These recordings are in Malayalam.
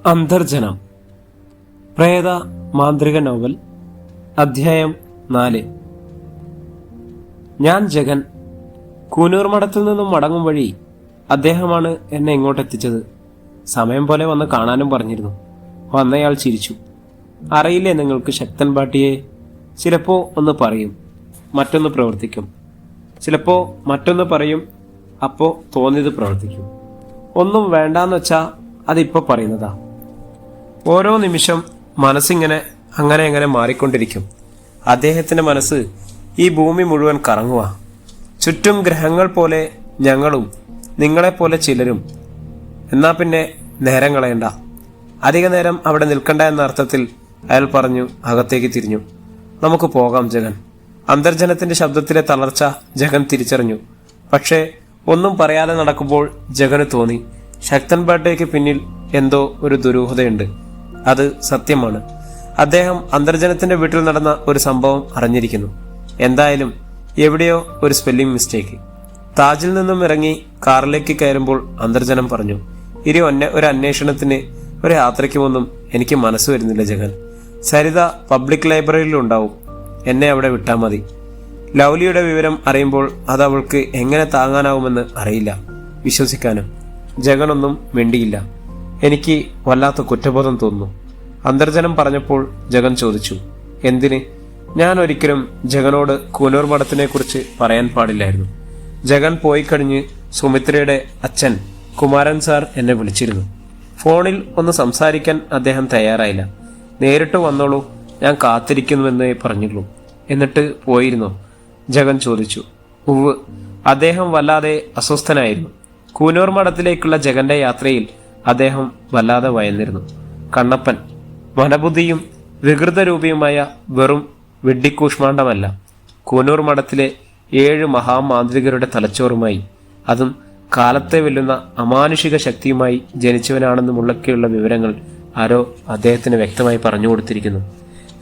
അന്തർജനം പ്രേത മാന്ത്രിക നോവൽ അധ്യായം 4. ഞാൻ ജഗൻ. കൂനൂർ മഠത്തിൽ നിന്നും മടങ്ങും വഴി അദ്ദേഹമാണ് എന്നെ ഇങ്ങോട്ടെത്തിച്ചത്. സമയം പോലെ വന്ന് കാണാനും പറഞ്ഞിരുന്നു. വന്നയാൾ ചിരിച്ചു. അറിയില്ലേ നിങ്ങൾക്ക് ശക്തൻ പാട്ടിയെ? ചിലപ്പോ ഒന്ന് പറയും, മറ്റൊന്ന് പ്രവർത്തിക്കും. ചിലപ്പോ മറ്റൊന്ന് പറയും, അപ്പോ തോന്നിയത് പ്രവർത്തിക്കും. ഒന്നും വേണ്ടാന്ന് വെച്ചാ അതിപ്പോ പറയുന്നതാ. ഓരോ നിമിഷം മനസ്സിങ്ങനെ അങ്ങനെ മാറിക്കൊണ്ടിരിക്കും. അദ്ദേഹത്തിന്റെ മനസ്സ് ഈ ഭൂമി മുഴുവൻ കറങ്ങുക. ചുറ്റും ഗ്രഹങ്ങൾ പോലെ ഞങ്ങളും നിങ്ങളെപ്പോലെ ചിലരും. എന്നാ പിന്നെ നേരം കളയണ്ട, അധിക നേരം അവിടെ നിൽക്കണ്ട എന്ന അർത്ഥത്തിൽ അയാൾ പറഞ്ഞു. അകത്തേക്ക് തിരിഞ്ഞു. നമുക്ക് പോകാം ജഗൻ. അന്തർജനത്തിന്റെ ശബ്ദത്തിലെ തളർച്ച ജഗൻ തിരിച്ചറിഞ്ഞു. പക്ഷേ ഒന്നും പറയാതെ നടക്കുമ്പോൾ ജഗന് തോന്നി, ശക്തൻ പാട്ടയ്ക്ക് പിന്നിൽ എന്തോ ഒരു ദുരൂഹതയുണ്ട്. അത് സത്യമാണ്. അദ്ദേഹം അന്തർജനത്തിന്റെ വീട്ടിൽ നടന്ന ഒരു സംഭവം അറിഞ്ഞിരിക്കുന്നു. എന്തായാലും എവിടെയോ ഒരു സ്പെല്ലിംഗ് മിസ്റ്റേക്ക്. താജിൽ നിന്നും ഇറങ്ങി കാറിലേക്ക് കയറുമ്പോൾ അന്തർജനം പറഞ്ഞു, ഒരു അന്വേഷണത്തിന് ഒരു യാത്രയ്ക്കുമൊന്നും എനിക്ക് മനസ്സ് വരുന്നില്ല ജഗൻ. സരിത പബ്ലിക് ലൈബ്രറിയിൽ ഉണ്ടാവും. എന്നെ അവിടെ വിട്ടാൽ മതി. ലൗലിയുടെ വിവരം അറിയുമ്പോൾ അത് അവൾക്ക് എങ്ങനെ താങ്ങാനാവുമെന്ന് അറിയില്ല. വിശ്വസിക്കാനും. ജഗനൊന്നും മിണ്ടിയില്ല. എനിക്ക് വല്ലാത്ത കുറ്റബോധം തോന്നുന്നു. അന്തർജനം പറഞ്ഞപ്പോൾ ജഗൻ ചോദിച്ചു, എന്തിന്? ഞാൻ ഒരിക്കലും ജഗനോട് കൂനൂർ മഠത്തിനെ കുറിച്ച് പറയാൻ പാടില്ലായിരുന്നു. ജഗൻ പോയി കഴിഞ്ഞ് സുമിത്രയുടെ അച്ഛൻ കുമാരൻ സാർ എന്നെ വിളിച്ചിരുന്നു. ഫോണിൽ ഒന്ന് സംസാരിക്കാൻ അദ്ദേഹം തയ്യാറായില്ല. നേരിട്ട് വന്നോളൂ, ഞാൻ കാത്തിരിക്കുന്നുവെന്നേ പറഞ്ഞുള്ളൂ. എന്നിട്ട് പോയിരുന്നോ? ജഗൻ ചോദിച്ചു. ഉവ്. അദ്ദേഹം വല്ലാതെ അസ്വസ്ഥനായിരുന്നു. കൂനൂർ മഠത്തിലേക്കുള്ള ജഗന്റെ യാത്രയിൽ അദ്ദേഹം വല്ലാതെ ഭയന്നിരുന്നു. കണ്ണപ്പൻ മനബുദ്ധിയും വികൃതരൂപിയുമായ വെറും വിഡ്ഢിക്കൂഷ്മാണ്ഡമല്ല, കൂനൂർ മഠത്തിലെ 7 മഹാമാന്ത്രികരുടെ തലച്ചോറുമായി, അതും കാലത്തെ വെല്ലുന്ന അമാനുഷിക ശക്തിയുമായി ജനിച്ചവനാണെന്നുമുള്ളൊക്കെയുള്ള വിവരങ്ങൾ ആരോ അദ്ദേഹത്തിന് വ്യക്തമായി പറഞ്ഞു കൊടുത്തിരിക്കുന്നു.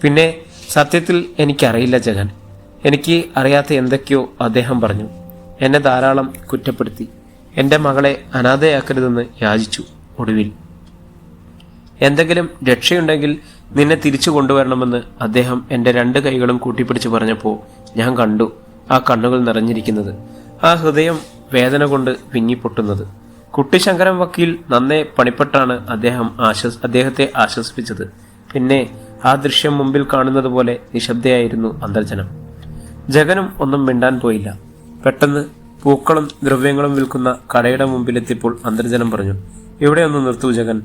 പിന്നെ സത്യത്തിൽ എനിക്കറിയില്ല ജഗൻ. എനിക്ക് അറിയാത്ത എന്തൊക്കെയോ അദ്ദേഹം പറഞ്ഞു. എന്നെ ധാരാളം കുറ്റപ്പെടുത്തി. എൻ്റെ മകളെ അനാഥയാക്കരുതെന്ന് യാചിച്ചു. ഒടുവിൽ എന്തെങ്കിലും രക്ഷയുണ്ടെങ്കിൽ നിന്നെ തിരിച്ചു കൊണ്ടുവരണമെന്ന് അദ്ദേഹം എൻ്റെ 2 കൈകളും കൂട്ടിപ്പിടിച്ച് പറഞ്ഞപ്പോൾ ഞാൻ കണ്ടു ആ കണ്ണുകൾ നിറഞ്ഞിരിക്കുന്നത്, ആ ഹൃദയം വേദന കൊണ്ട് വിങ്ങിപ്പൊട്ടുന്നത്. കുട്ടിശങ്കരൻ വക്കീൽ നന്നേ പണിപ്പെട്ടാണ് അദ്ദേഹത്തെ ആശ്വസിപ്പിച്ചത്. പിന്നെ ആ ദൃശ്യം മുമ്പിൽ കാണുന്നത് പോലെ നിശബ്ദയായിരുന്നു അന്തർജനം. ജഗനും ഒന്നും മിണ്ടാൻ പോയില്ല. പെട്ടെന്ന് പൂക്കളും ദ്രവ്യങ്ങളും വിൽക്കുന്ന കടയുടെ മുമ്പിലെത്തിയപ്പോൾ അന്തർജനം പറഞ്ഞു, ഇവിടെ ഒന്ന് നിർത്തൂ ജഗൻ.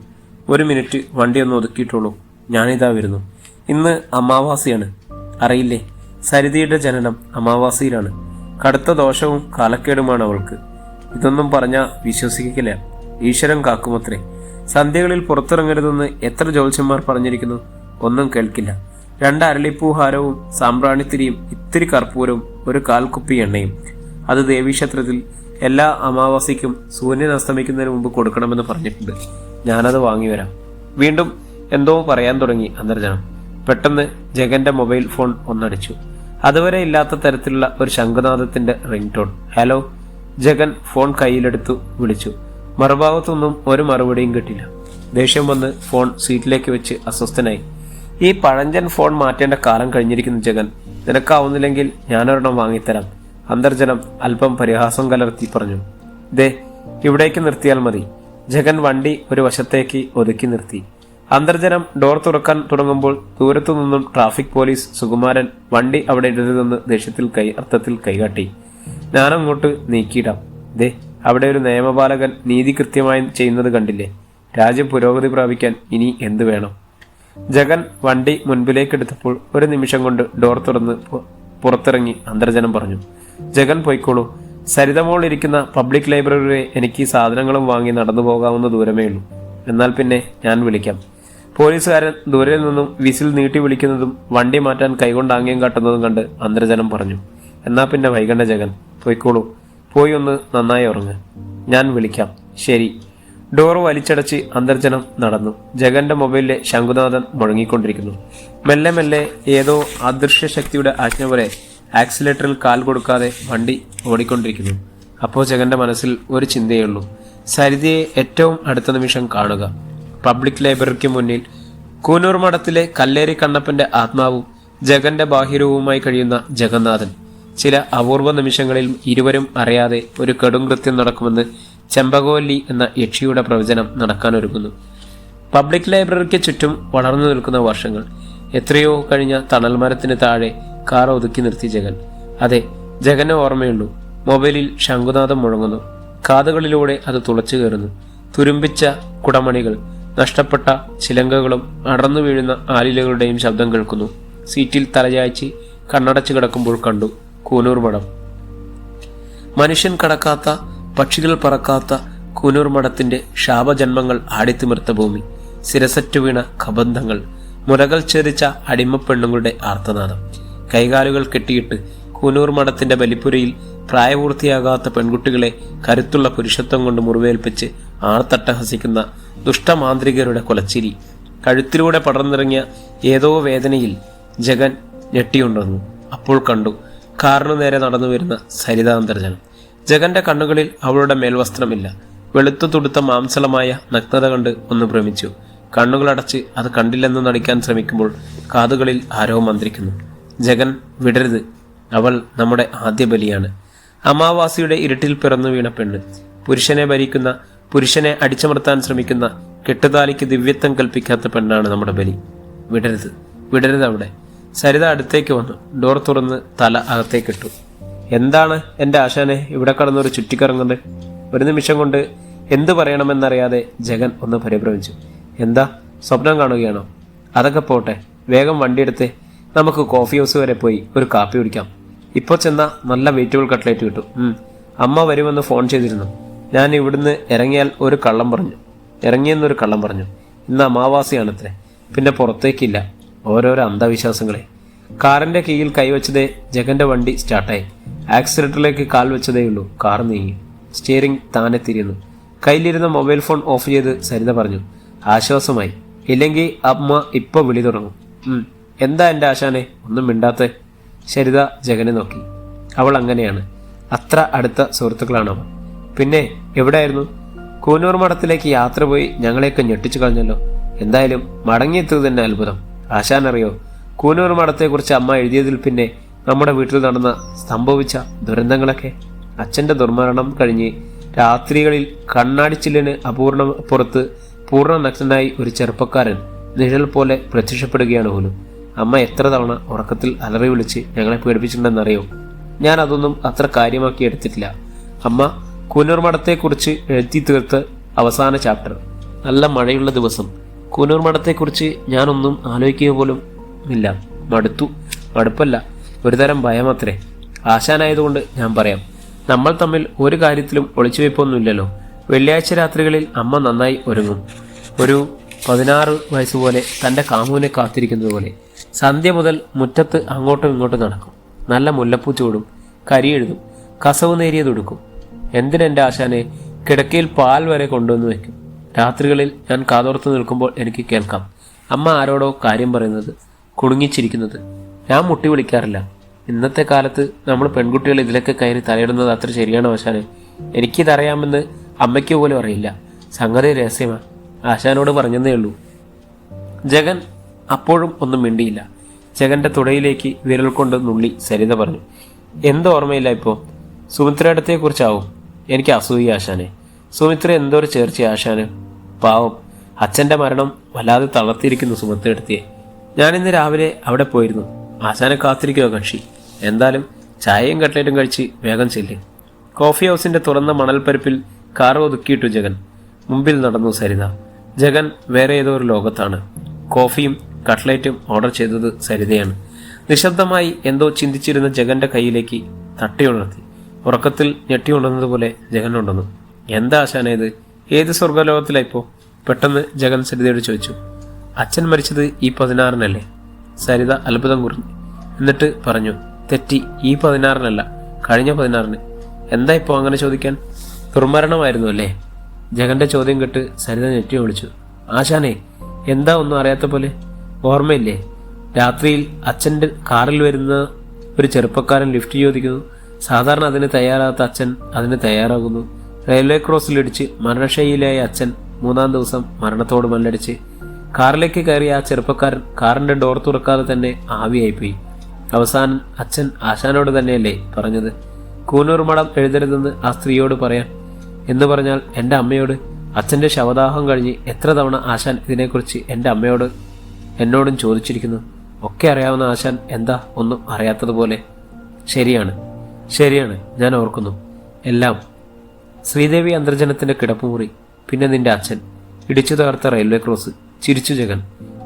1 മിനിറ്റ് വണ്ടി ഒന്ന് ഒതുക്കിയിട്ടുള്ളൂ. ഞാനിതാ വരുന്നു. ഇന്ന് അമാവാസിയാണ്, അറിയില്ലേ? സരിതയുടെ ജനനം അമാവാസിയിലാണ്. കടുത്ത ദോഷവും കാലക്കേടുമാണ് അവൾക്ക്. ഇതൊന്നും പറഞ്ഞാൽ വിശ്വസിക്കില്ല. ഈശ്വരൻ കാക്കുമത്രേ. സന്ധ്യകളിൽ പുറത്തിറങ്ങരുതെന്ന് എത്ര ജ്യോത്സ്യന്മാർ പറഞ്ഞിരിക്കുന്നു. ഒന്നും കേൾക്കില്ല. 2 അരളിപ്പൂഹാരവും സാമ്പ്രാണിത്തിരിയും ഇത്തിരി കർപ്പൂരവും 1 കാൽക്കുപ്പി എണ്ണയും. അത് ദേവീക്ഷേത്രത്തിൽ എല്ലാ അമാവാസിക്കും സൂര്യൻ അസ്തമിക്കുന്നതിന് മുമ്പ് കൊടുക്കണമെന്ന് പറഞ്ഞിട്ടുണ്ട്. ഞാനത് വാങ്ങിവരാം. വീണ്ടും എന്തോ പറയാൻ തുടങ്ങി അന്തർജനം. പെട്ടെന്ന് ജഗന്റെ മൊബൈൽ ഫോൺ ഒന്നടിച്ചു. അതുവരെ ഇല്ലാത്ത തരത്തിലുള്ള ഒരു ശംഖുനാദത്തിന്റെ ring tone. Hello. Jagan phone കയ്യിലെടുത്തു വിളിച്ചു. മറുഭാഗത്തൊന്നും ഒരു മറുപടിയും കിട്ടില്ല. ദേഷ്യം വന്ന് ഫോൺ സീറ്റിലേക്ക് വെച്ച് അസ്വസ്ഥനായി. ഈ പഴഞ്ചൻ ഫോൺ മാറ്റേണ്ട കാലം കഴിഞ്ഞിരിക്കുന്നു ജഗൻ. നിനക്കാവുന്നില്ലെങ്കിൽ ഞാനൊരെണ്ണം വാങ്ങിത്തരാം. അന്തർജനം അല്പം പരിഹാസം കലർത്തി പറഞ്ഞു. ദേ, ഇവിടേക്ക് നിർത്തിയാൽ മതി. ജഗൻ വണ്ടി ഒരു വശത്തേക്ക് ഒതുക്കി നിർത്തി. അന്തർജനം ഡോർ തുറക്കാൻ തുടങ്ങുമ്പോൾ ദൂരത്തു നിന്നും ട്രാഫിക് പോലീസ് സുകുമാരൻ വണ്ടി അവിടെ ഇടരുതെന്ന് ദേഷ്യത്തിൽ അർത്ഥത്തിൽ കൈകാട്ടി. ഞാനങ്ങോട്ട് നീക്കിയിടാം. ദേ, അവിടെ ഒരു നിയമപാലകൻ നീതി കൃത്യമായി ചെയ്യുന്നത് കണ്ടില്ലേ? രാജ്യം പുരോഗതി പ്രാപിക്കാൻ ഇനി എന്തു വേണം? ജഗൻ വണ്ടി മുൻപിലേക്കെടുത്തപ്പോൾ 1 നിമിഷം കൊണ്ട് ഡോർ തുറന്ന് പുറത്തിറങ്ങി അന്തർജനം പറഞ്ഞു, ജഗൻ പോയിക്കോളൂ. സരിതമോൾ ഇരിക്കുന്ന പബ്ലിക് ലൈബ്രറിയെ എനിക്ക് സാധനങ്ങളും വാങ്ങി നടന്നു പോകാവുന്ന ദൂരമേ ഉള്ളൂ. എന്നാൽ പിന്നെ ഞാൻ വിളിക്കാം. പോലീസുകാരൻ ദൂരെ നിന്നും വിസിൽ നീട്ടി വിളിക്കുന്നതും വണ്ടി മാറ്റാൻ കൈകൊണ്ട് ആംഗ്യം കാട്ടുന്നതും കണ്ട് അന്തർജനം പറഞ്ഞു, എന്നാ പിന്നെ വൈകണ്ട ജഗൻ, പോയിക്കോളൂ. പോയി ഒന്ന് നന്നായി ഉറങ്ങ്. ഞാൻ വിളിക്കാം. ശരി. ഡോർ വലിച്ചടച്ച് അന്തർജനം നടന്നു. ജഗന്റെ മൊബൈലിലെ ശംഖുനാഥൻ മുഴങ്ങിക്കൊണ്ടിരിക്കുന്നു. മെല്ലെ മെല്ലെ ഏതോ അദൃശ്യ ശക്തിയുടെ ആജ്ഞ പോലെ ആക്സിലേറ്ററിൽ കാൽ കൊടുക്കാതെ വണ്ടി ഓടിക്കൊണ്ടിരിക്കുന്നു. അപ്പോൾ ജഗന്റെ മനസ്സിൽ ഒരു ചിന്തയുള്ളൂ, സരിതയെ ഏറ്റവും അടുത്ത നിമിഷം കാണുക. പബ്ലിക് ലൈബ്രറിക്ക് മുന്നിൽ കൂനൂർ മഠത്തിലെ കല്ലേരി കണ്ണപ്പന്റെ ആത്മാവും ജഗന്റെ ബാഹിരവുമായി കഴിയുന്ന ജഗന്നാഥൻ. ചില അപൂർവ നിമിഷങ്ങളിൽ ഇരുവരും അറിയാതെ ഒരു കടുംകൃത്യം നടക്കുമെന്ന് ചെമ്പകവല്ലി എന്ന യക്ഷിയുടെ പ്രവചനം നടക്കാനൊരുങ്ങുന്നു. പബ്ലിക് ലൈബ്രറിക്ക് ചുറ്റും വളർന്നു നിൽക്കുന്ന വർഷങ്ങൾ. എത്രയോ കഴിഞ്ഞ തണൽമരത്തിന് താഴെ കാർ ഒതുക്കി നിർത്തി ജഗൻ. അതെ, ജഗന് ഓർമ്മയുള്ളൂ. മൊബൈലിൽ ശംഖുനാഥം മുഴങ്ങുന്നു. കാതുകളിലൂടെ അത് തുളച്ചു കയറുന്നു. തുരുമ്പിച്ച കുടമണികൾ, നഷ്ടപ്പെട്ട ചിലങ്കകളും അടർന്നു വീഴുന്ന ആലിലകളുടെയും ശബ്ദം കേൾക്കുന്നു. സീറ്റിൽ തലചായ്ച്ച് കണ്ണടച്ചു കിടക്കുമ്പോൾ കണ്ടു കൂനൂർ മഠം. മനുഷ്യൻ കടക്കാത്ത, പക്ഷികൾ പറക്കാത്ത കൂനൂർ മഠത്തിന്റെ ശാപജന്മങ്ങൾ ആടിത്തിമിർത്ത ഭൂമി. ശിരസറ്റു വീണ കബന്ധങ്ങൾ, മുലകൾ ഛേദിച്ച അടിമപ്പെണ്ണുങ്ങളുടെ ആർത്തനാദം. കൈകാലുകൾ കെട്ടിയിട്ട് കൂനൂർ മഠത്തിന്റെ ബലിപ്പുരയിൽ പ്രായപൂർത്തിയാകാത്ത പെൺകുട്ടികളെ കരുത്തുള്ള പുരുഷത്വം കൊണ്ട് മുറിവേൽപ്പിച്ച് ആർത്തട്ടഹസിക്കുന്ന ദുഷ്ടമാന്ത്രികരുടെ കൊലച്ചിരി. കഴുത്തിലൂടെ പടർന്നിറങ്ങിയ ഏതോ വേദനയിൽ ജഗൻ ഞെട്ടിയുണ്ടെന്നു. അപ്പോൾ കണ്ടു കാറിനു നേരെ നടന്നു വരുന്ന സരിതാന്തർജനം. ജഗന്റെ കണ്ണുകളിൽ അവളുടെ മേൽവസ്ത്രമില്ല. വെളുത്തു തുടുത്ത മാംസളമായ നഗ്നത കണ്ട് ഒന്ന് ഭ്രമിച്ചു. കണ്ണുകളടച്ച് അത് കണ്ടില്ലെന്ന് നടിക്കാൻ ശ്രമിക്കുമ്പോൾ കാതുകളിൽ ആരോ മന്ത്രിക്കുന്നു. ജഗൻ, വിടരുത്, അവൾ നമ്മുടെ ആദ്യ ബലിയാണ്. അമാവാസിയുടെ ഇരുട്ടിൽ പിറന്നു വീണ പെണ്ണ്. പുരുഷനെ ഭരിക്കുന്ന, പുരുഷനെ അടിച്ചമർത്താൻ ശ്രമിക്കുന്ന, കെട്ടുതാലിക്ക് ദിവ്യത്വം കൽപ്പിക്കാത്ത പെണ്ണാണ് നമ്മുടെ ബലി. വിടരുത്, വിടരുത് അവിടെ. സരിത അടുത്തേക്ക് വന്നു. ഡോർ തുറന്ന് തല അകത്തേക്കിട്ടു. എന്താണ് എൻ്റെ ആശാനെ ഇവിടെ കടന്നൊരു ചുറ്റിക്കറങ്ങുന്നത്? ഒരു നിമിഷം കൊണ്ട് എന്തു പറയണമെന്നറിയാതെ ജഗൻ ഒന്ന് പരിഭ്രമിച്ചു. എന്താ, സ്വപ്നം കാണുകയാണോ? അതൊക്കെ പോട്ടെ, വേഗം വണ്ടിയെടുത്തേ. നമുക്ക് കോഫി ഹൗസ് വരെ പോയി ഒരു കാപ്പി കുടിക്കാം. ഇപ്പോൾ ചെന്ന നല്ല വെജിറ്റബിൾ കട്ട്ലേറ്റ് കിട്ടും. അമ്മ വരുമെന്ന് ഫോൺ ചെയ്തിരുന്നു. ഞാൻ ഇവിടുന്ന് ഇറങ്ങിയാൽ ഒരു കള്ളം പറഞ്ഞു, ഇറങ്ങിയെന്നൊരു കള്ളം പറഞ്ഞു. ഇന്ന് അമാവാസിയാണത്രേ, പിന്നെ പുറത്തേക്കില്ല. ഓരോരോ അന്ധവിശ്വാസങ്ങളെ. കാറിന്റെ കീയിൽ കൈവച്ചതേ ജഗന്റെ വണ്ടി സ്റ്റാർട്ടായി. ആക്സിലേറ്ററിലേക്ക് കാൽ വെച്ചതേയുള്ളൂ, കാർ നീങ്ങി. സ്റ്റിയറിംഗ് താനെ തിരിയുന്നു. കയ്യിലിരുന്ന മൊബൈൽ ഫോൺ ഓഫ് ചെയ്ത് സരിത പറഞ്ഞു. ആശ്വാസമായി. ഇല്ലെങ്കിൽ അമ്മ ഇപ്പൊ വിളി തുടങ്ങും. എന്താ എൻ്റെ ആശാനെ ഒന്നും മിണ്ടാത്തെ? സരിത ജഗനെ നോക്കി. അവൾ അങ്ങനെയാണ്. അത്ര അടുത്ത സുഹൃത്തുക്കളാണ് അവൾ. പിന്നെ എവിടെയായിരുന്നു? കൂനൂർ മഠത്തിലേക്ക് യാത്ര പോയി ഞങ്ങളെയൊക്കെ ഞെട്ടിച്ചു കളഞ്ഞല്ലോ. എന്തായാലും മടങ്ങിയെത്തിയത് തന്നെ അത്ഭുതം. ആശാനറിയോ, കൂനൂർ മഠത്തെക്കുറിച്ച് അമ്മ എഴുതിയതിൽ പിന്നെ നമ്മുടെ വീട്ടിൽ നടന്ന സംഭവിച്ച ദുരന്തങ്ങളൊക്കെ? അച്ഛൻ്റെ ദുർമരണം കഴിഞ്ഞ് രാത്രികളിൽ കണ്ണാടിച്ചില്ലിന് പുറത്ത് പൂർണ്ണ നഗ്നനായി ഒരു ചെറുപ്പക്കാരൻ നിഴൽ പോലെ പ്രത്യക്ഷപ്പെടുകയാണ് പോലും. അമ്മ എത്ര തവണ ഉറക്കത്തിൽ അലറി വിളിച്ച് ഞങ്ങളെ പേടിപ്പിച്ചിട്ടുണ്ടെന്നറിയോ? ഞാൻ അതൊന്നും അത്ര കാര്യമാക്കി എടുത്തിട്ടില്ല. അമ്മ കൂനൂർ മഠത്തെക്കുറിച്ച് എഴുതി തീർത്ത് അവസാന ചാപ്റ്റർ. നല്ല മഴയുള്ള ദിവസം. കൂനൂർ മഠത്തെക്കുറിച്ച് ഞാനൊന്നും ആലോചിക്കുക പോലും ഇല്ല. മടുപ്പല്ല, ഒരുതരം ഭയമത്രേ. ആശാനായതുകൊണ്ട് ഞാൻ പറയാം, നമ്മൾ തമ്മിൽ ഒരു കാര്യത്തിലും ഒളിച്ചുവെപ്പൊന്നുമില്ലല്ലോ. വെള്ളിയാഴ്ച രാത്രികളിൽ അമ്മ നന്നായി ഒരുങ്ങും. ഒരു 16 വയസ്സുപോലെ തൻ്റെ കാമുവിനെ കാത്തിരിക്കുന്നത് പോലെ. സന്ധ്യ മുതൽ മുറ്റത്ത് അങ്ങോട്ടും ഇങ്ങോട്ടും നടക്കും. നല്ല മുല്ലപ്പൂ ചൂടും, കരിയെഴുതും, കസവ് നേരിയതൊടുക്കും. എന്തിനെൻ്റെ ആശാനെ, കിടക്കയിൽ പാൽ വരെ കൊണ്ടുവന്ന് വെക്കും. രാത്രികളിൽ ഞാൻ കാതോർത്ത് നിൽക്കുമ്പോൾ എനിക്ക് കേൾക്കാം അമ്മ ആരോടോ കാര്യം പറയുന്നത്, കുടുങ്ങിച്ചിരിക്കുന്നത്. ഞാൻ മുട്ടി വിളിക്കാറില്ല. ഇന്നത്തെ കാലത്ത് നമ്മൾ പെൺകുട്ടികൾ ഇതിലൊക്കെ കയറി തലയിടുന്നത് അത്ര ശരിയാണോ ആശാനെ? എനിക്കിതറിയാമെന്ന് അമ്മയ്ക്ക് പോലും അറിയില്ല. സംഗതി രഹസ്യമാണ്. ആശാനോട് പറഞ്ഞതേ ഉള്ളൂ. ജഗൻ അപ്പോഴും ഒന്നും മിണ്ടിയില്ല. ജഗന്റെ തുടയിലേക്ക് വിരൽ കൊണ്ട് നുള്ളി സരിത പറഞ്ഞു. എന്തോ ഓർമ്മയില്ല ഇപ്പോൾ. സുമിത്രയിടത്തെക്കുറിച്ചാവും. എനിക്ക് അസൂയ ആശാനെ. സുമിത്ര എന്തോ ഒരു ചേർച്ച ആശാന്. പാവം, അച്ഛൻ്റെ മരണം വല്ലാതെ തളർത്തിയിരിക്കുന്നു സുമിത്രയെടുത്തിയെ. ഞാനിന്ന് രാവിലെ അവിടെ പോയിരുന്നു. ആശാനെ കാത്തിരിക്കുക കക്ഷി. എന്തായാലും ചായയും കട്ട്ലേറ്റും കഴിച്ച് വേഗം ചെല്ല്. കോഫി ഹൗസിന്റെ തുറന്ന മണൽപ്പരപ്പിൽ കാർ ഒതുക്കിയിട്ടു ജഗൻ. മുമ്പിൽ നടന്നു സരിത. ജഗൻ വേറെ ഏതോ ഒരു ലോകത്താണ്. കോഫിയും കട്ട്ലേറ്റും ഓർഡർ ചെയ്തത് സരിതയാണ്. നിശബ്ദമായി എന്തോ ചിന്തിച്ചിരുന്ന ജഗന്റെ കയ്യിലേക്ക് തട്ടിയുണർത്തി. ഉറക്കത്തിൽ ഞെട്ടിയുണ്ടെന്നതുപോലെ ജഗൻ ഉണ്ടെന്നു. എന്താ ആശാനേത്? ഏത് സ്വർഗലോകത്തിലായിപ്പോ? പെട്ടെന്ന് ജഗൻ സരിതയോട് ചോദിച്ചു. അച്ഛൻ മരിച്ചത് ഈ 16-നല്ലേ? സരിത അത്ഭുതം കുറിഞ്ഞു. എന്നിട്ട് പറഞ്ഞു, തെറ്റി, ഈ 16-നല്ല, കഴിഞ്ഞ 16-ന്. എന്താ ഇപ്പോൾ അങ്ങനെ ചോദിക്കാൻ? ദുർമരണമായിരുന്നു അല്ലേ? ജഗന്റെ ചോദ്യം കേട്ട് സരിത ഞെട്ടി വിളിച്ചു. ആശാനെ, എന്താ ഒന്നും അറിയാത്ത പോലെ? ഓർമ്മയില്ലേ? രാത്രിയിൽ അച്ഛൻ്റെ കാറിൽ വരുന്ന ഒരു ചെറുപ്പക്കാരൻ ലിഫ്റ്റ് ചോദിക്കുന്നു. സാധാരണ അതിന് തയ്യാറാത്ത അച്ഛൻ അതിന് തയ്യാറാകുന്നു. റെയിൽവേ ക്രോസിലിടിച്ച് മരണശൈലിയായ അച്ഛൻ മൂന്നാം ദിവസം മരണത്തോട് മല്ലടിച്ച് കാറിലേക്ക് കയറിയ ആ ചെറുപ്പക്കാരൻ കാറിന്റെ ഡോർ തുറക്കാതെ തന്നെ ആവിയായിപ്പോയി. അവസാനം അച്ഛൻ ആശാനോട് തന്നെയല്ലേ പറഞ്ഞത് കൂനൂർ മഠം എഴുതരുതെന്ന് ആ സ്ത്രീയോട് പറയാൻ? എന്ന് പറഞ്ഞാൽ എൻ്റെ അമ്മയോട്. അച്ഛൻ്റെ ശവദാഹം കഴിഞ്ഞ് എത്ര തവണ ആശാൻ ഇതിനെക്കുറിച്ച് എൻ്റെ അമ്മയോട് എന്നോടും ചോദിച്ചിരിക്കുന്നു. ഒക്കെ അറിയാവുന്ന ആശാൻ എന്താ ഒന്നും അറിയാത്തതുപോലെ? ശരിയാണ്, ഞാൻ ഓർക്കുന്നു എല്ലാം. ശ്രീദേവി അന്തർജനത്തിന്റെ കിടപ്പുമുറി, പിന്നെ നിന്റെ അച്ഛൻ, ഇടിച്ചു തകർത്ത റെയിൽവേ ക്രോസ്. ചിരിച്ചു ജഗൻ.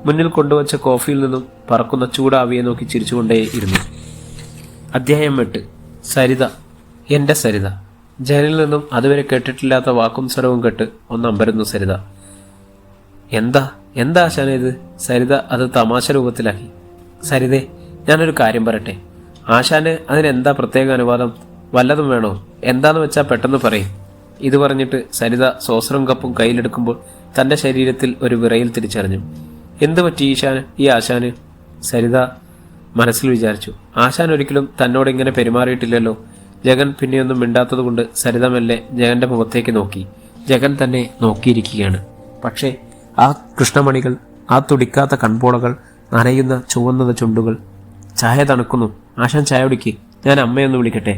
മുന്നിൽ കൊണ്ടുവച്ച കോഫിയിൽ നിന്നും പറക്കുന്ന ചൂടാവിയെ നോക്കി ചിരിച്ചുകൊണ്ടേ ഇരുന്നു. അധ്യായം 8. സരിത. എന്റെ സരിത. ജനലിൽ നിന്നും അതുവരെ കേട്ടിട്ടില്ലാത്ത വാക്കും സ്വരവും കേട്ട് ഒന്നമ്പരുന്നു സരിത. എന്താ ആശാന ഇത്? സരിത അത് തമാശ രൂപത്തിലാക്കി. സരിതേ, ഞാനൊരു കാര്യം പറയട്ടെ. ആശാന് അതിനെന്താ പ്രത്യേക അനുവാദം? വല്ലതും വേണോ? എന്താന്ന് വെച്ചാൽ പെട്ടെന്ന് പറയും. ഇത് പറഞ്ഞിട്ട് സരിത സോസറും കപ്പും കയ്യിലെടുക്കുമ്പോൾ തന്റെ ശരീരത്തിൽ ഒരു വിറയിൽ തിരിച്ചറിഞ്ഞു. എന്തു പറ്റി ഈ ആശാന്? സരിത മനസ്സിൽ വിചാരിച്ചു. ആശാൻ ഒരിക്കലും തന്നോട് ഇങ്ങനെ പെരുമാറിയിട്ടില്ലല്ലോ. ജഗൻ പിന്നെയൊന്നും മിണ്ടാത്തതുകൊണ്ട് സരിത മെല്ലെ ജഗന്റെ മുഖത്തേക്ക് നോക്കി. ജഗൻ തന്നെ നോക്കിയിരിക്കുകയാണ്. പക്ഷേ ആ കൃഷ്ണമണികൾ, ആ തുടിക്കാത്ത കൺപോളകൾ, നനയുന്ന ചുവന്ന ചുണ്ടുകൾ. ചായ തണുക്കുന്നു. ആശാൻ ചായ കുടിക്ക്. ഞാൻ അമ്മയൊന്ന് വിളിക്കട്ടെ.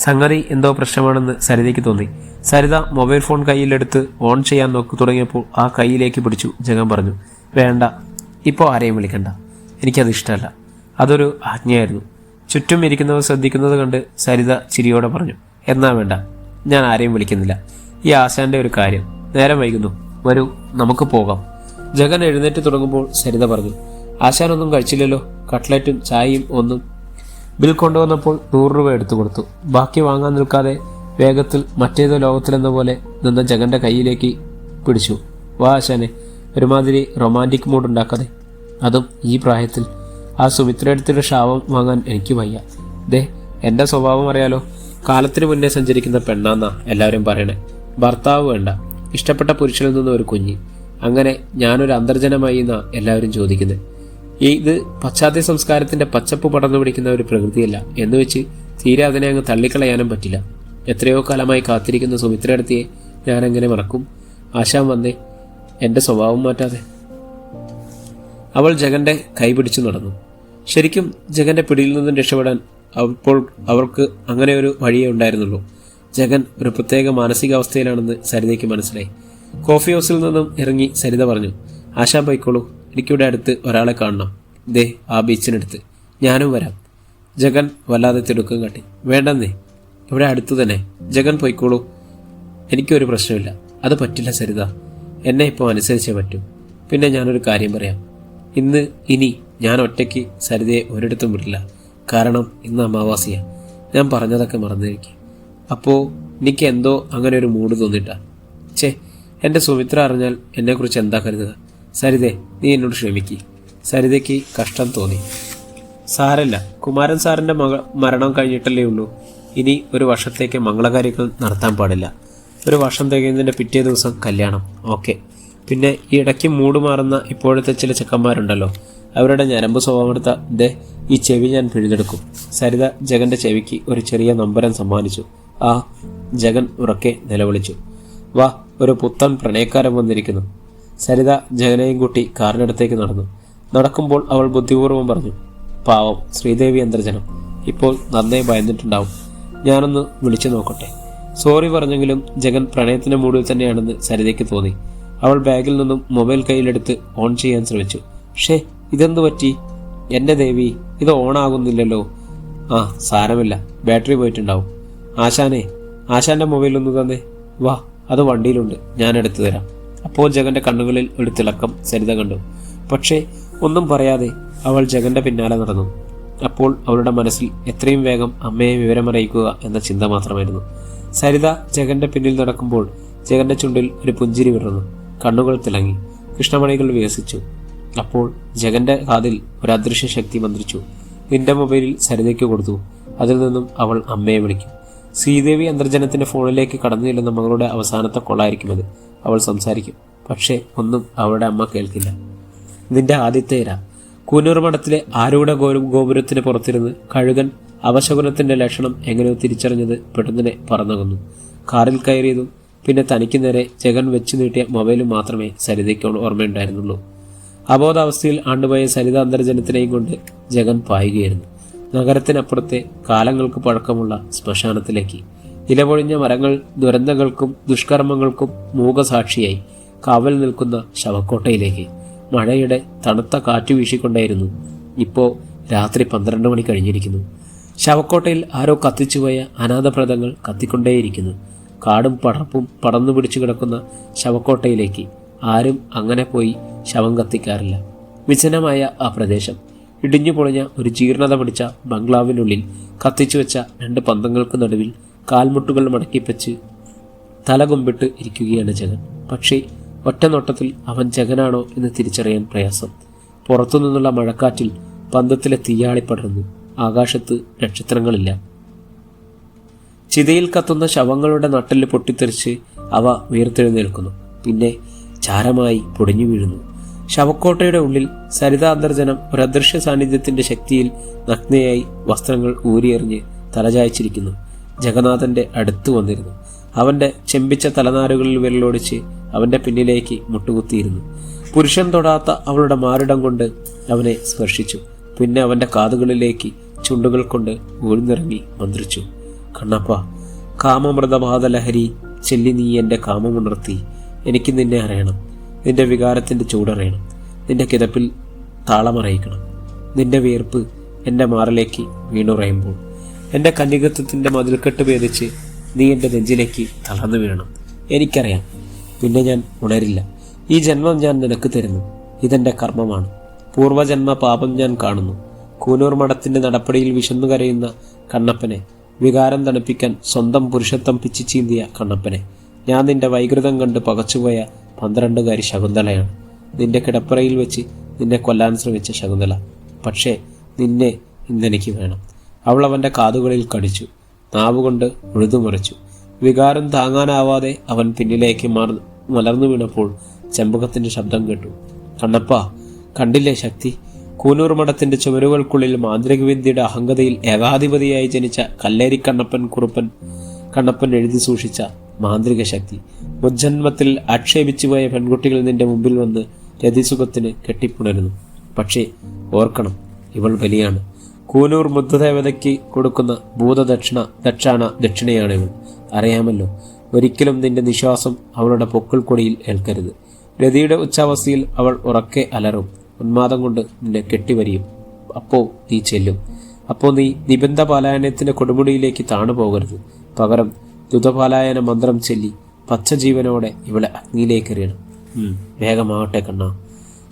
സംഗതി എന്തോ പ്രശ്നമാണെന്ന് സരിതയ്ക്ക് തോന്നി. സരിത മൊബൈൽ ഫോൺ കയ്യിലെടുത്ത് ഓൺ ചെയ്യാൻ നോക്കി തുടങ്ങിയപ്പോൾ ആ കൈയിലേക്ക് പിടിച്ചു ജഗൻ പറഞ്ഞു, വേണ്ട, ഇപ്പോൾ ആരെയും വിളിക്കണ്ട. എനിക്കത് ഇഷ്ടമല്ല. അതൊരു ആജ്ഞയായിരുന്നു. ചുറ്റും ഇരിക്കുന്നവർ ശ്രദ്ധിക്കുന്നത് കണ്ട് സരിത ചിരിയോടെ പറഞ്ഞു, എന്നാ വേണ്ട, ഞാൻ ആരെയും വിളിക്കുന്നില്ല. ഈ ആശാന്റെ ഒരു കാര്യം. നേരം വൈകുന്നു, വരൂ നമുക്ക് പോകാം. ജഗൻ എഴുന്നേറ്റ് തുടങ്ങുമ്പോൾ സരിത പറഞ്ഞു, ആശാനൊന്നും കഴിച്ചില്ലല്ലോ. കട്ട്ലറ്റും ചായയും ഒന്നും. ബിൽ കൊണ്ടുവന്നപ്പോൾ 100 രൂപ എടുത്തു കൊടുത്തു. ബാക്കി വാങ്ങാൻ നിൽക്കാതെ വേഗത്തിൽ മറ്റേതോ ലോകത്തിലെന്ന പോലെ നിന്ന ജഗന്റെ കൈയിലേക്ക് പിടിച്ചു. വാ ആശാനെ, ഒരുമാതിരി റൊമാൻറ്റിക് മൂഡ് ഉണ്ടാക്കാതെ. അതും ഈ പ്രായത്തിൽ. ആ സുമിത്രയുടെ ശാപം വാങ്ങാൻ എനിക്ക് വയ്യ. ദേ, എന്റെ സ്വഭാവം അറിയാലോ. കാലത്തിന് മുന്നേ സഞ്ചരിക്കുന്ന പെണ്ണാന്നാ എല്ലാവരും പറയണേ. ഭർത്താവ് വേണ്ട, ഇഷ്ടപ്പെട്ട പുരുഷനിൽ നിന്ന് ഒരു കുഞ്ഞ്. അങ്ങനെ ഞാനൊരു അന്തർജനമായി എന്നാ എല്ലാവരും ചോദിക്കുന്നത്. ഇത് പാശ്ചാത്യ സംസ്കാരത്തിന്റെ പച്ചപ്പ് പടർന്നു പിടിക്കുന്ന ഒരു പ്രകൃതിയല്ല എന്ന് വെച്ച് തീരെ അതിനെ അങ്ങ് തള്ളിക്കളയാനും പറ്റില്ല. എത്രയോ കാലമായി കാത്തിരിക്കുന്ന സുമിത്രയെടുത്തിയെ ഞാനെങ്ങനെ മറക്കും? ആശാൻ വന്നേ, എന്റെ സ്വഭാവം മാറ്റാതെ. അവൾ ജഗന്റെ കൈ പിടിച്ചു നടന്നു. ശരിക്കും ജഗന്റെ പിടിയിൽ നിന്നും രക്ഷപ്പെടാൻ അപ്പോൾ അവർക്ക് അങ്ങനെ ഒരു വഴിയേ ഉണ്ടായിരുന്നുള്ളൂ. ജഗൻ ഒരു പ്രത്യേക മാനസികാവസ്ഥയിലാണെന്ന് സരിതയ്ക്ക് മനസ്സിലായി. കോഫി ഹൗസിൽ നിന്നും ഇറങ്ങി സരിത പറഞ്ഞു, ആശാൻ പോയിക്കോളൂ, എനിക്കിവിടെ അടുത്ത് ഒരാളെ കാണണം. ദേ, ആ ബീച്ചിനടുത്ത്. ഞാനും വരാം. ജഗൻ വല്ലാതെ തിടുക്കം കാട്ടി. വേണ്ടെന്നേ, ഇവിടെ അടുത്തു തന്നെ. ജഗൻ പോയിക്കോളൂ, എനിക്കൊരു പ്രശ്നമില്ല. അത് പറ്റില്ല സരിത, എന്നെ ഇപ്പോൾ അനുസരിച്ചേ പറ്റൂ. പിന്നെ ഞാനൊരു കാര്യം പറയാം. ഇനി ഞാൻ ഒറ്റയ്ക്ക് സരിതയെ ഒരിടത്തും വിടില്ല. കാരണം ഇന്ന് അമാവാസിയാണ്. ഞാൻ പറഞ്ഞതൊക്കെ മറന്നിരിക്കും. അപ്പോൾ എനിക്ക് എന്തോ അങ്ങനെ ഒരു മൂഡ് തോന്നിട്ടാ. എൻ്റെ സുമിത്ര അറിഞ്ഞാൽ എന്നെക്കുറിച്ച് എന്താ കരുതുക? സരിതേ, നീ എന്നോട് ക്ഷമിക്ക്. സരിതയ്ക്ക് കഷ്ടം തോന്നി. സാരല്ല, കുമാരൻ സാറിൻ്റെ മരണം കഴിഞ്ഞിട്ടല്ലേ ഉള്ളൂ. ഇനി ഒരു വർഷത്തേക്ക് മംഗളകാര്യങ്ങൾ നടത്താൻ പാടില്ല. ഒരു വർഷം തികയുന്നതിൻ്റെ പിറ്റേ ദിവസം കല്യാണം. ഓക്കെ. പിന്നെ ഈ ഇടയ്ക്ക് മൂട് മാറുന്ന ഇപ്പോഴത്തെ ചില ചെക്കന്മാരുണ്ടല്ലോ, അവരുടെ ഞരമ്പ് സ്വഭാവമെടുത്ത ഈ ചെവി ഞാൻ പിഴുതെടുക്കും. സരിത ജഗന്റെ ചെവിക്ക് ഒരു ചെറിയ നമ്പരം സമ്മാനിച്ചു. ആ, ജഗൻ ഉറക്കെ നിലവിളിച്ചു. വാ, ഒരു പുത്തൻ പ്രണയക്കാരൻ വന്നിരിക്കുന്നു. സരിത ജഗനെയും കൂട്ടി കാറിനടുത്തേക്ക് നടന്നു. നടക്കുമ്പോൾ അവൾ ബുദ്ധിപൂർവ്വം പറഞ്ഞു, പാവം ശ്രീദേവി അന്തർജനം ഇപ്പോൾ നന്നേ ഭയന്നിട്ടുണ്ടാവും. ഞാനൊന്ന് വിളിച്ചു നോക്കട്ടെ. സോറി പറഞ്ഞെങ്കിലും ജഗൻ പ്രണയത്തിന്റെ മൂഡിൽ തന്നെയാണെന്ന് സരിതയ്ക്ക് തോന്നി. അവൾ ബാഗിൽ നിന്നും മൊബൈൽ കയ്യിലെടുത്ത് ഓൺ ചെയ്യാൻ ശ്രമിച്ചു. ഇതെന്തു പറ്റി? എന്റെ ദേവി, ഇത് ഓണാകുന്നില്ലല്ലോ. ആ, സാരമില്ല, ബാറ്ററി പോയിട്ടുണ്ടാവും. ആശാന്റെ മൊബൈൽ ഒന്ന് തന്നെ. വാ, അത് വണ്ടിയിലുണ്ട്, ഞാൻ എടുത്തു തരാം. അപ്പോൾ ജഗന്റെ കണ്ണുകളിൽ ഒരു തിളക്കം സരിത കണ്ടു. പക്ഷേ ഒന്നും പറയാതെ അവൾ ജഗന്റെ പിന്നാലെ നടന്നു. അപ്പോൾ അവളുടെ മനസ്സിൽ എത്രയും വേഗം അമ്മയെ വിവരമറിയിക്കുക എന്ന ചിന്ത മാത്രമായിരുന്നു. സരിത ജഗന്റെ പിന്നിൽ നടക്കുമ്പോൾ ജഗന്റെ ചുണ്ടിൽ ഒരു പുഞ്ചിരി വിടർന്നു. കണ്ണുകൾ തിളങ്ങി, കൃഷ്ണമണികൾ വികസിച്ചു. അപ്പോൾ ജഗന്റെ കാതിൽ ഒരു അദൃശ്യ ശക്തി മന്ത്രിച്ചു. നിന്റെ മൊബൈലിൽ സരിതയ്ക്ക് കൊടുത്തു. അതിൽ നിന്നും അവൾ അമ്മയെ വിളിക്കും. ശ്രീദേവി അന്തർജനത്തിന്റെ ഫോണിലേക്ക് കടന്നു ചെല്ലുന്ന മകളുടെ അവസാനത്തെ കൊളായിരിക്കും അത്. അവൾ സംസാരിക്കും, പക്ഷേ ഒന്നും അവളുടെ അമ്മ കേൾക്കില്ല. നിന്റെ ആദ്യത്തെ ഇര. കൂനൂർ മഠത്തിലെ ആരൂഢ ഗോപുരത്തിന് പുറത്തിരുന്ന് കഴുകൻ അവശകുനത്തിന്റെ ലക്ഷണം എങ്ങനെയോ തിരിച്ചറിഞ്ഞത് പെട്ടെന്നെ പറന്നകുന്നു. കാറിൽ കയറിയതും പിന്നെ തനിക്ക് നേരെ ജഗൻ വെച്ചു നീട്ടിയ മൊബൈലും മാത്രമേ സരിതയ്ക്ക് ഓർമ്മയുണ്ടായിരുന്നുള്ളൂ. അബോധാവസ്ഥയിൽ ആണ്ടുപോയ സരിത അന്തർജനത്തിനെയും കൊണ്ട് ജഗൻ പായുകയായിരുന്നു. നഗരത്തിനപ്പുറത്തെ കാലങ്ങൾക്ക് പഴക്കമുള്ള ശ്മശാനത്തിലേക്ക്. ഇലപൊഴിഞ്ഞ മരങ്ങൾ ദുരന്തങ്ങൾക്കും ദുഷ്കർമ്മങ്ങൾക്കും മൂകസാക്ഷിയായി കാവൽ നിൽക്കുന്ന ശവക്കോട്ടയിലേക്ക്. മഴയുടെ തണുത്ത കാറ്റ് വീശിക്കൊണ്ടായിരുന്നു. ഇപ്പോൾ രാത്രി 12 മണി കഴിഞ്ഞിരിക്കുന്നു. ശവക്കോട്ടയിൽ ആരോ കത്തിച്ചുപോയ അനാഥപ്രദങ്ങൾ കത്തിക്കൊണ്ടേയിരിക്കുന്നു. കാടും പടർപ്പും പടർന്നു പിടിച്ചു കിടക്കുന്ന ശവക്കോട്ടയിലേക്ക് ആരും അങ്ങനെ പോയി ശവം കത്തിക്കാറില്ല. വിജനമായ ആ പ്രദേശം, ഇടിഞ്ഞു പൊളിഞ്ഞ ഒരു ജീർണത പിടിച്ച ബംഗ്ലാവിനുള്ളിൽ കത്തിച്ചു വെച്ച 2 പന്തങ്ങൾക്ക് നടുവിൽ കാൽമുട്ടുകൾ മടക്കിപ്പച്ച് തലകൊമ്പിട്ട് ഇരിക്കുകയാണ് ജഗൻ. പക്ഷേ ഒറ്റ നോട്ടത്തിൽ അവൻ ജഗനാണോ എന്ന് തിരിച്ചറിയാൻ പ്രയാസം. പുറത്തുനിന്നുള്ള മഴക്കാറ്റിൽ പന്തത്തിലെ തീയാളി പടർന്നു. ആകാശത്ത് നക്ഷത്രങ്ങളില്ല. ചിതയിൽ കത്തുന്ന ശവങ്ങളുടെ നട്ടെല്ല് പൊട്ടിത്തെറിച്ച് അവ ഉയർത്തെഴുന്നേൽക്കുന്നു. പിന്നെ ചാരമായി പൊടിഞ്ഞു വീഴുന്നു. ശവക്കോട്ടയുടെ ഉള്ളിൽ സരിതാന്തർജനം ഒരു അദൃശ്യ സാന്നിധ്യത്തിന്റെ ശക്തിയിൽ നഗ്നയായി വസ്ത്രങ്ങൾ ഊരിയെറിഞ്ഞ് തലചായ്ച്ചിരിക്കുന്നു. ജഗന്നാഥന്റെ അടുത്തു വന്നിരുന്നു. അവന്റെ ചെമ്പിച്ച തലനാരുകളിൽ വിരലോടിച്ച് അവന്റെ പിന്നിലേക്ക് മുട്ടുകുത്തിയിരുന്നു. പുരുഷൻ തൊടാത്ത അവളുടെ മാറിടം കൊണ്ട് അവനെ സ്പർശിച്ചു. പിന്നെ അവന്റെ കാതുകളിലേക്ക് ചുണ്ടുകൾ കൊണ്ട് ഊഴ്ന്നിറങ്ങി മന്ത്രിച്ചു. കണ്ണപ്പ, കാമമൃതപാതലഹരി ചെല്ലി നീ എൻ്റെ കാമമുണർത്തി. എനിക്ക് നിന്നെ അറിയണം. നിന്റെ വികാരത്തിന്റെ ചൂടറിയണം. നിന്റെ കിതപ്പിൽ താളമറിയിക്കണം. നിന്റെ വിയർപ്പ് എൻ്റെ മാറിലേക്ക് വീണുറയുമ്പോൾ എൻ്റെ കന്യകത്വത്തിന്റെ മതിൽക്കെട്ട് ഭേദിച്ച് നീ എൻ്റെ നെഞ്ചിലേക്ക് തളർന്നു വീഴണം. എനിക്കറിയാം, പിന്നെ ഞാൻ ഉണരില്ല. ഈ ജന്മം ഞാൻ നിനക്ക് തരുന്നു. ഇതെന്റെ കർമ്മമാണ്. പൂർവജന്മ പാപം ഞാൻ കാണുന്നു. കൂനൂർ മഠത്തിന്റെ നടപ്പടിയിൽ വിശന്നു കരയുന്ന കണ്ണപ്പനെ, വികാരം തണുപ്പിക്കാൻ സ്വന്തം പുരുഷത്വം പിച്ചു ചീന്തിയ കണ്ണപ്പനെ, ഞാൻ നിന്റെ വൈകൃതം കണ്ട് പകച്ചുപോയ 12കാരി ശകുന്തളയാണ്. നിന്റെ കിടപ്പറയിൽ വെച്ച് നിന്നെ കൊല്ലാൻ ശ്രമിച്ച ശകുന്തള. പക്ഷേ നിന്നെ ഇന്നെനിക്ക് വേണം. അവൾ അവൻ്റെ കാതുകളിൽ കടിച്ചു. നാവുകൊണ്ട് ഉഴുതുമറിച്ചു. വികാരം താങ്ങാനാവാതെ അവൻ പിന്നിലേക്ക് മലർന്നു വീണപ്പോൾ ചെമ്പകത്തിന്റെ ശബ്ദം കേട്ടു. കണ്ണപ്പ, കണ്ടില്ലേ ശക്തി? കൂനൂർ മഠത്തിന്റെ ചുമരുകൾക്കുള്ളിൽ മാന്ത്രിക വിദ്യയുടെ അഹങ്കതയിൽ ഏകാധിപതിയായി ജനിച്ച കല്ലേരി കണ്ണപ്പൻ എഴുതി സൂക്ഷിച്ച മാന്ത്രിക ശക്തി. മുജ്ജന്മത്തിൽ ആക്ഷേപിച്ചുപോയ പെൺകുട്ടികൾ നിന്റെ മുമ്പിൽ വന്ന് രതിസുഖത്തിന് കെട്ടിപ്പുണരുന്നു. പക്ഷേ ഓർക്കണം, ഇവൾ ബലിയാണ്. കൂനൂർ ബുദ്ധദേവതയ്ക്ക് കൊടുക്കുന്ന ദക്ഷിണയാണ് ഇവൾ. അറിയാമല്ലോ, ഒരിക്കലും നിന്റെ നിശ്വാസം അവളുടെ പൊക്കിൾ കൊടിയിൽ ഏൽക്കരുത്. രതിയുടെ ഉച്ചാവസ്ഥയിൽ അവൾ ഉറക്കെ അലറും. ഉന്മാദം കൊണ്ട് നിന്നെ കെട്ടിവരിയും. അപ്പോ നീ ചെല്ലും. അപ്പോൾ നീ നിബന്ധ പാലായനത്തിന്റെ കൊടുമുടിയിലേക്ക് താണു പോകരുത്. പകരം ദ്രുതപാലായന മന്ത്രം ചൊല്ലി പച്ചജീവനോടെ ഇവളെ അഗ്നിയിലേക്ക് എറിയണം. വേഗമാവട്ടെ കണ്ണാ.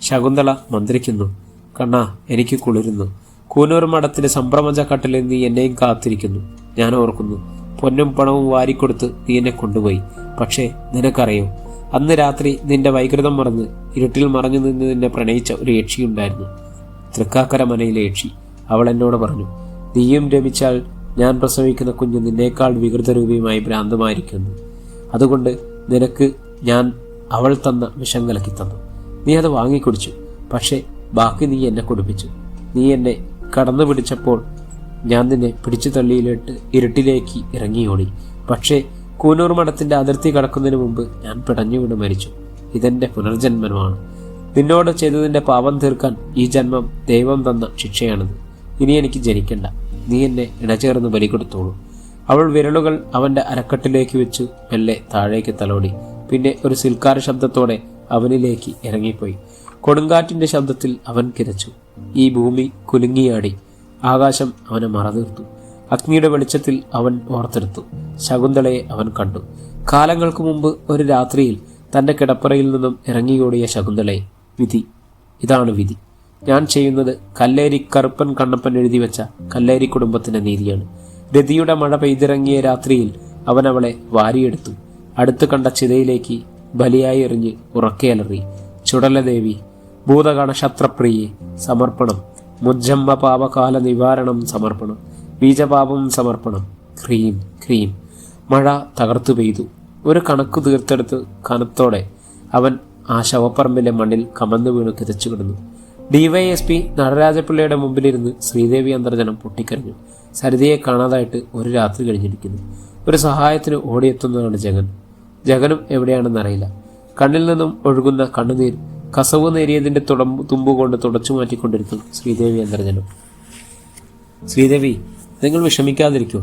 ശകുന്തള മന്ത്രിക്കുന്നു. കണ്ണാ, എനിക്ക് കുളിരുന്നു. കൂനൂർ മഠത്തിന്റെ സംഭ്രമജക്കട്ടിൽ നീ എന്നെയും കാത്തിരിക്കുന്നു. ഞാൻ ഓർക്കുന്നു, പൊന്നും പണവും വാരിക്കൊടുത്ത് നീ എന്നെ കൊണ്ടുപോയി. പക്ഷേ നിനക്കറിയോ, അന്ന് രാത്രി നിന്റെ വൈകൃതം മറന്ന് ഇരുട്ടിൽ മറഞ്ഞു നിന്ന് നിന്നെ പ്രണയിച്ച ഒരു യക്ഷിയുണ്ടായിരുന്നു. തൃക്കാക്കര മനയിലെ യക്ഷി. അവൾ എന്നോട് പറഞ്ഞു, നീയും രമിച്ചാൽ ഞാൻ പ്രസവിക്കുന്ന കുഞ്ഞ് നിന്നേക്കാൾ വികൃതരൂപിയുമായി ഭ്രാന്തമായിരിക്കുന്നു. അതുകൊണ്ട് നിനക്ക് ഞാൻ അവൾ തന്ന വിഷം കലക്കി തന്നു. നീ അത് വാങ്ങിക്കുടിച്ചു. പക്ഷേ ബാക്കി നീ എന്നെ കുടിപ്പിച്ചു. നീ എന്നെ കടന്നു പിടിച്ചപ്പോൾ ഞാൻ നിന്നെ പിടിച്ചു തള്ളിയിലിട്ട് ഇരുട്ടിലേക്ക് ഇറങ്ങിയോടി. പക്ഷേ കൂനൂർ മഠത്തിന്റെ അതിർത്തി കടക്കുന്നതിന് മുമ്പ് ഞാൻ പിടഞ്ഞുവിട് മരിച്ചു. ഇതെന്റെ പുനർജന്മമാണ്. നിന്നോട് ചെയ്തതിന്റെ പാപം തീർക്കാൻ ഈ ജന്മം ദൈവം തന്ന ശിക്ഷയാണിത്. ഇനി എനിക്ക് ജനിക്കണ്ട. നീ എന്നെ ഇണചേർന്ന് ബലി കൊടുത്തോളൂ. അവൾ വിരലുകൾ അവന്റെ അരക്കെട്ടിലേക്ക് വെച്ചു മെല്ലെ താഴേക്ക് തലോടി. പിന്നെ ഒരു സിൽക്കാര ശബ്ദത്തോടെ അവനിലേക്ക് ഇറങ്ങിപ്പോയി. കൊടുങ്കാറ്റിന്റെ ശബ്ദത്തിൽ അവൻ കിതച്ചു. ഈ ഭൂമി കുലുങ്ങിയാടി. ആകാശം അവനെ മറതീർത്തു. അഗ്നിയുടെ വെളിച്ചത്തിൽ അവൻ ഓർത്തെടുത്തു. ശകുന്തളയെ അവൻ കണ്ടു. കാലങ്ങൾക്ക് മുമ്പ് ഒരു രാത്രിയിൽ തന്റെ കിടപ്പറയിൽ നിന്നും ഇറങ്ങിയോടിയ ശകുന്തളയെ. വിധി, ഇതാണ് വിധി. ഞാൻ ചെയ്യുന്നത് കല്ലേരി കറുപ്പൻ കണ്ണപ്പൻ എഴുതി വെച്ച കല്ലേരി കുടുംബത്തിന്റെ നീതിയാണ്. രതിയുടെ മഴ പെയ്തിറങ്ങിയ രാത്രിയിൽ അവൻ അവളെ വാരിയെടുത്തു. അടുത്ത് കണ്ട ചിതയിലേക്ക് ബലിയായി എറിഞ്ഞ് ഉറക്കെയലറി. ചുടലദേവി, ഭൂതഗണ ശത്രപ്രിയെ സമർപ്പണം. മുജ്ജമ്മ പാപകാല നിവാരണം സമർപ്പണം. ബീജപാപം സമർപ്പണം. Cream cream. മഴ തകർത്തു പെയ്തു. ഒരു കണക്ക് തീർത്തെടുത്ത് കനത്തോടെ അവൻ ആ ശവപ്പറമ്പിലെ മണ്ണിൽ കമന്നു വീണു കിതച്ചു കിടന്നു. DYSP നടരാജപിള്ളയുടെ മുമ്പിലിരുന്ന് ശ്രീദേവി അന്തർജനം പൊട്ടിക്കരഞ്ഞു. സരിതയെ കാണാതായിട്ട് ഒരു രാത്രി കഴിഞ്ഞിരിക്കുന്നു. ഒരു സഹായത്തിന് ഓടിയെത്തുന്നതാണ് ജഗൻ. ജഗനും എവിടെയാണെന്നറിയില്ല. കണ്ണിൽ നിന്നും ഒഴുകുന്ന കണ്ണുനീർ കസവ് നേരിയതിന്റെ തുമ്പുകൊണ്ട് തുടച്ചു മാറ്റിക്കൊണ്ടിരുന്നു ശ്രീദേവി അന്തർജനം. ശ്രീദേവി, നിങ്ങൾ വിഷമിക്കാതിരിക്കൂ.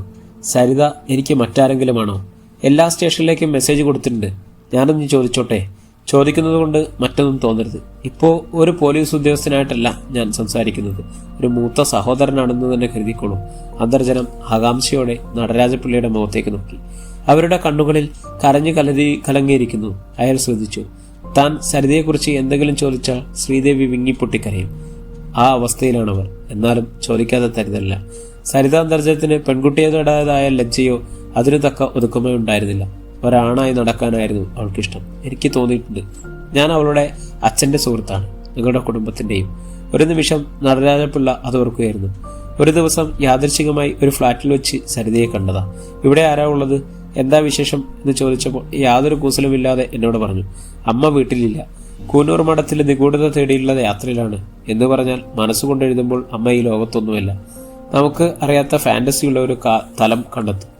സരിത എനിക്ക് മറ്റാരെങ്കിലുമാണോ? എല്ലാ സ്റ്റേഷനിലേക്കും മെസ്സേജ് കൊടുത്തിട്ടുണ്ട്. ഞാനൊന്ന് ചോദിച്ചോട്ടെ? ചോദിക്കുന്നത് കൊണ്ട് മറ്റൊന്നും തോന്നരുത്. ഇപ്പോൾ ഒരു പോലീസ് ഉദ്യോഗസ്ഥനായിട്ടല്ല ഞാൻ സംസാരിക്കുന്നത്, ഒരു മൂത്ത സഹോദരനാണെന്ന് തന്നെ കരുതിക്കോളൂ. അന്തർജനം ആകാംക്ഷയോടെ നടരാജപിള്ളയുടെ മുഖത്തേക്ക് നോക്കി. അവരുടെ കണ്ണുകളിൽ കരഞ്ഞു കലങ്ങിയിരിക്കുന്നു അയാൾ ശ്രദ്ധിച്ചു. താൻ സരിതയെക്കുറിച്ച് എന്തെങ്കിലും ചോദിച്ചാൽ ശ്രീദേവി വിങ്ങിപ്പൊട്ടിക്കരയും. ആ അവസ്ഥയിലാണവർ. എന്നാലും ചോദിക്കാതെ തരുന്നില്ല. സരിത അന്തർജനത്തിന് പെൺകുട്ടിയുടേതായ ലജ്ജയോ അതിനു തക്ക ഒതുക്കമോ ഉണ്ടായിരുന്നില്ല. ഒരാണായി നടക്കാനായിരുന്നു അവൾക്കിഷ്ടം. എനിക്ക് തോന്നിയിട്ടുണ്ട്, ഞാൻ അവളുടെ അച്ഛൻ്റെ സുഹൃത്താണ്, നിങ്ങളുടെ കുടുംബത്തിൻ്റെയും. ഒരു നിമിഷം നടരാജപിള്ള അത് ഓർക്കുകയായിരുന്നു. ഒരു ദിവസം യാദൃച്ഛികമായി ഒരു ഫ്ലാറ്റിൽ വെച്ച് സരിതയെ കണ്ടതാ. ഇവിടെ ആരാ ഉള്ളത്, എന്താ വിശേഷം എന്ന് ചോദിച്ചപ്പോൾ യാതൊരു കൂസലുമില്ലാതെ എന്നോട് പറഞ്ഞു, അമ്മ വീട്ടിലില്ല, കൂനൂർ മഠത്തിൽ നിഗൂഢത തേടിയുള്ള യാത്രയിലാണ് എന്ന് പറഞ്ഞാൽ മനസ്സുകൊണ്ട് എഴുതുമ്പോൾ അമ്മ ഈ ലോകത്തൊന്നുമില്ല. നമുക്ക് അറിയാത്ത ഫാന്റസിയുള്ള ഒരു തലം കണ്ടെത്തും.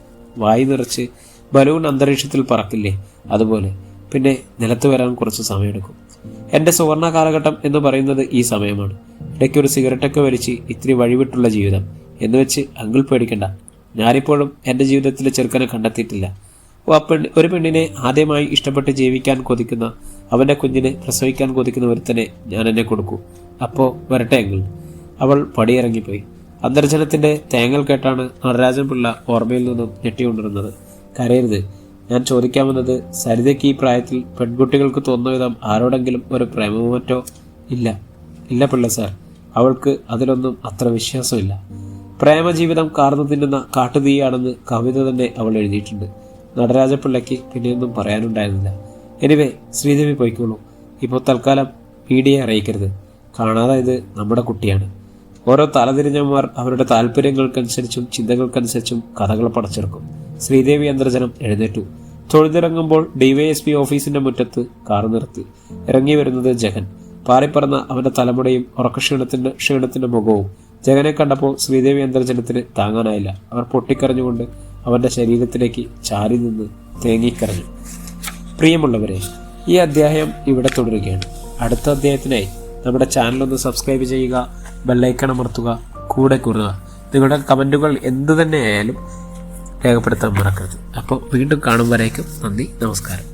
വായി നിറച്ച് ബലൂൺ അന്തരീക്ഷത്തിൽ പറക്കില്ലേ, അതുപോലെ. പിന്നെ നിലത്ത് വരാൻ കുറച്ച് സമയമെടുക്കും. എൻ്റെ സുവർണ കാലഘട്ടം എന്ന് പറയുന്നത് ഈ സമയമാണ്. ഇടയ്ക്കൊരു സിഗരറ്റൊക്കെ വലിച്ച് ഇത്തിരി വഴിവിട്ടുള്ള ജീവിതം എന്ന് വെച്ച് അങ്കിൾ പേടിക്കണ്ട. ഞാനിപ്പോഴും എൻ്റെ ജീവിതത്തിലെ ചെറുക്കനെ കണ്ടെത്തിയിട്ടില്ല. ഒരു പെണ്ണിനെ ആദ്യമായി ഇഷ്ടപ്പെട്ട് ജീവിക്കാൻ കൊതിക്കുന്ന, അവൻ്റെ കുഞ്ഞിനെ പ്രസവിക്കാൻ കൊതിക്കുന്ന ഒരുത്തനെ ഞാൻ എന്നെ കൊടുക്കൂ. അപ്പോൾ വരട്ടെ അങ്കിൾ. അവൾ പടിയിറങ്ങിപ്പോയി. അന്തർജനത്തിൻ്റെ തേങ്ങൽ കേട്ടാണ് നടരാജൻ പിള്ള ഓർമ്മയിൽ നിന്നും ഞെട്ടിക്കൊണ്ടിരുന്നത്. കരയരുത്, ഞാൻ ചോദിക്കാമെന്നത്, സരിതയ്ക്ക് ഈ പ്രായത്തിൽ പെൺകുട്ടികൾക്ക് തോന്നുന്ന വിധം ആരോടെങ്കിലും ഒരു പ്രേമമോ മറ്റോ? ഇല്ല പിള്ള സാർ, അവൾക്ക് അതിലൊന്നും അത്ര വിശ്വാസമില്ല. പ്രേമജീവിതം കാർന്നു തിന്നുന്ന കാട്ടുതീയാണെന്ന് കവിത തന്നെ അവൾ എഴുതിയിട്ടുണ്ട്. നടരാജപിള്ളയ്ക്ക് പിന്നെയൊന്നും പറയാനുണ്ടായിരുന്നില്ല. എനിവേ, ശ്രീദേവി പോയിക്കോളൂ. ഇപ്പോൾ തൽക്കാലം മീഡിയയെ അറിയിക്കരുത്. കാണാതെ ഇത് നമ്മുടെ കുട്ടിയാണ്. ഓരോ തലതിരിഞ്ഞന്മാർ അവരുടെ താല്പര്യങ്ങൾക്കനുസരിച്ചും ചിന്തകൾക്കനുസരിച്ചും കഥകൾ പടച്ചെടുക്കും. ശ്രീദേവി അന്തർജനം എഴുന്നേറ്റു. തൊഴുതിറങ്ങുമ്പോൾ DYSP ഓഫീസിന്റെ മുറ്റത്ത് കാർ നിർത്തി. ഇറങ്ങി വരുന്നത് ജഗൻ. പാറിപ്പറന്ന അവന്റെ തലമുടയും ക്ഷീണത്തിന്റെ മുഖവും. ജഗനെ കണ്ടപ്പോൾ ശ്രീദേവി അന്തർജനത്തിന് താങ്ങാനായില്ല. അവർ പൊട്ടിക്കരഞ്ഞുകൊണ്ട് അവന്റെ ശരീരത്തിലേക്ക് ചാരി നിന്ന് തേങ്ങിക്കരഞ്ഞു. പ്രിയമുള്ളവരെ, ഈ അധ്യായം ഇവിടെ തുടരുകയാണ്. അടുത്ത അധ്യായത്തിനായി നമ്മുടെ ചാനലൊന്ന് സബ്സ്ക്രൈബ് ചെയ്യുക, ബെല്ലൈക്കൺ അമർത്തുക, കൂടെ കൂടുക. നിങ്ങളുടെ കമൻറ്റുകൾ എന്തു തന്നെയായാലും രേഖപ്പെടുത്താൻ മറക്കരുത്. അപ്പോൾ വീണ്ടും കാണും വരേക്കും നന്ദി, നമസ്കാരം.